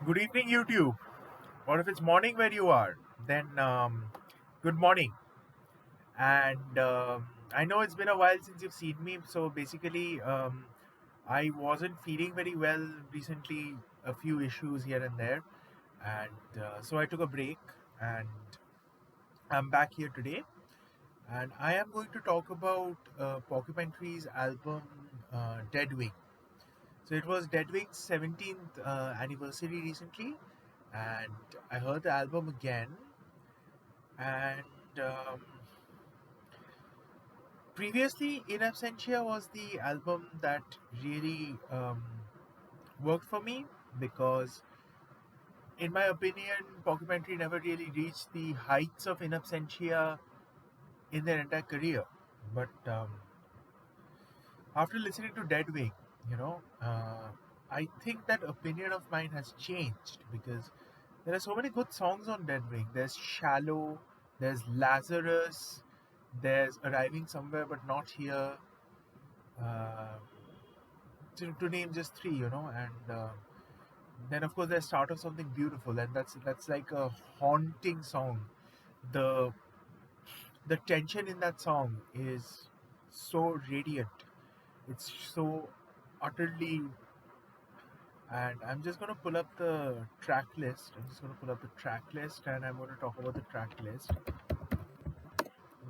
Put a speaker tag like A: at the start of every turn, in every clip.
A: Good evening, YouTube. Or if it's morning where you are, then good morning. And I know it's been a while since you've seen me, so basically, I wasn't feeling very well recently, a few issues here and there. And so I took a break, and I'm back here today. And I am going to talk about Porcupine Tree's album Deadwing. So it was Deadwing's 17th anniversary recently, and I heard the album again. And previously, In Absentia was the album that really worked for me because, in my opinion, Porcupine Tree never really reached the heights of In Absentia in their entire career. But after listening to Deadwing, I think that opinion of mine has changed because there are so many good songs on Deadwing. There's Shallow, there's Lazarus, there's Arriving Somewhere But Not Here, uh, to name just three, and then of course there's Start of Something Beautiful, and that's like a haunting song. The the tension in that song is so radiant. It's so utterly. And I'm just going to pull up the track list. I'm just going to pull up the track list and I'm going to talk about the track list.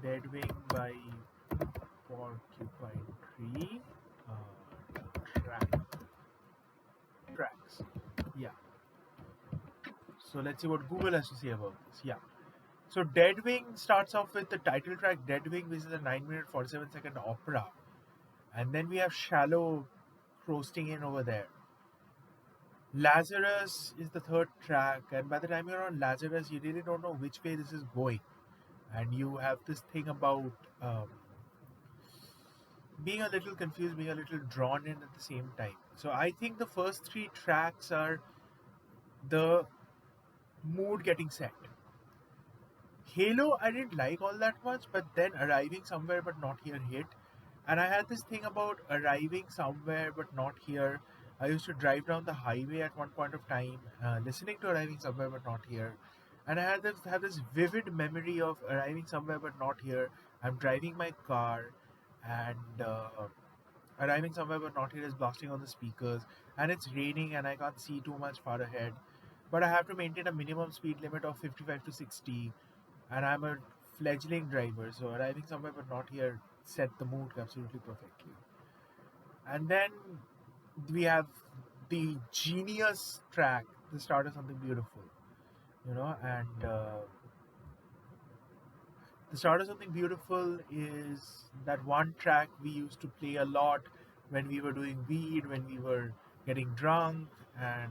A: Deadwing by Porcupine Tree. Track tracks. Yeah. So let's see what Google has to say about this. Yeah. So Deadwing starts off with the title track Deadwing, which is a 9 minute 47-second opera. And then we have Shallow roasting in over there. Lazarus is the third track, and by the time you're on Lazarus, you really don't know which way this is going. And you have this thing about being a little confused, being a little drawn in at the same time. So I think the first three tracks are the mood getting set. Halo, I didn't like all that much, but then Arriving Somewhere But Not Here hit. And I had this thing about arriving somewhere but not here. I used to drive down the highway at one point of time, listening to Arriving Somewhere But Not Here. And I had this have this vivid memory of arriving somewhere but not here. I'm driving my car, and arriving somewhere but not here is blasting on the speakers, and it's raining, and I can't see too much far ahead. But I have to maintain a minimum speed limit of 55 to 60, and I'm a fledgling driver, so arriving somewhere but not here set the mood absolutely perfectly. And then we have the genius track, the start of something beautiful, and the start of something beautiful is that one track we used to play a lot when we were doing weed, when we were getting drunk, and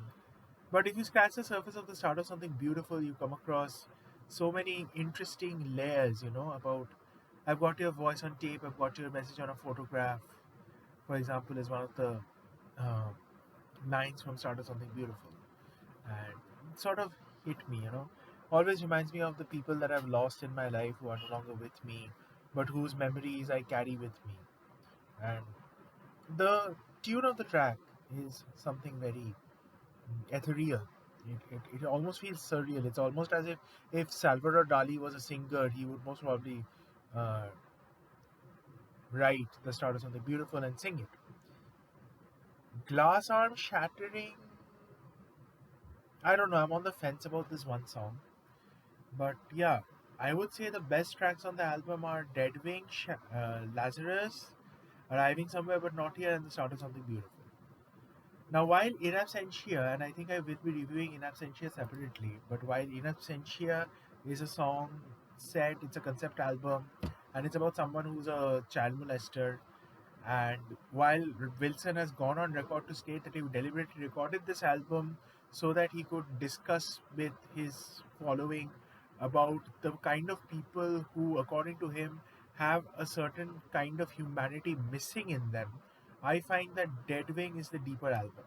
A: but if you scratch the surface of the start of something beautiful, you come across so many interesting layers, about I've got your voice on tape, I've got your message on a photograph, for example, is one of the uh, lines from Start of Something Beautiful. And it sort of hit me, Always reminds me of the people that I've lost in my life who are no longer with me, but whose memories I carry with me. And the tune of the track is something very ethereal. It almost feels surreal. It's almost as if Salvador Dali was a singer, he would most probably uh, write the start of something beautiful and sing it. Glass arm shattering. I don't know. I'm on the fence about this one song, but yeah, I would say the best tracks on the album are Deadwing, Lazarus, Arriving Somewhere But Not Here, and the start of something beautiful. Now, while In Absentia, and I think I will be reviewing In Absentia separately, but while In Absentia is a song set, it's a concept album, and it's about someone who's a child molester. And while Wilson has gone on record to state that he deliberately recorded this album so that he could discuss with his following about the kind of people who, according to him, have a certain kind of humanity missing in them, I find that Deadwing is the deeper album.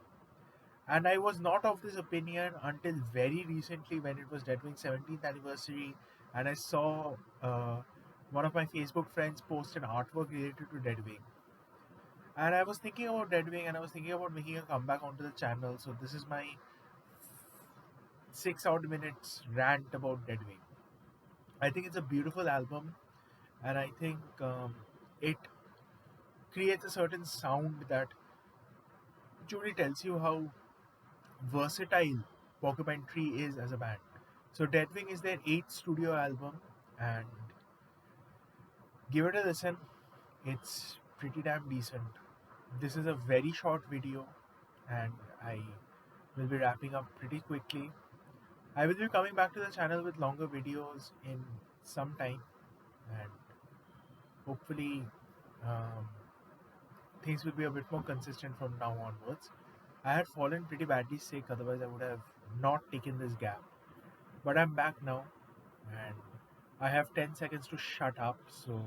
A: And I was not of this opinion until very recently when it was Deadwing's 17th anniversary, and I saw one of my Facebook friends post an artwork related to Deadwing. And I was thinking about Deadwing, and I was thinking about making a comeback onto the channel. So this is my 6 odd minutes rant about Deadwing. I think it's a beautiful album, and I think it creates a certain sound that truly tells you how versatile Porcupine Tree is as a band. So Deadwing is their eighth studio album, and give it a listen. It's pretty damn decent. This is a very short video, and I will be wrapping up pretty quickly. I will be coming back to the channel with longer videos in some time, and hopefully um, things will be a bit more consistent from now onwards. I had fallen pretty badly sick, otherwise I would have not taken this gap. But I'm back now, and I have 10 seconds to shut up, so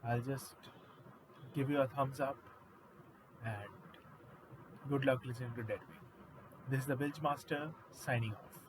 A: I'll just give you a thumbs up, and good luck listening to Deadwing. This is the Bilge Master signing off.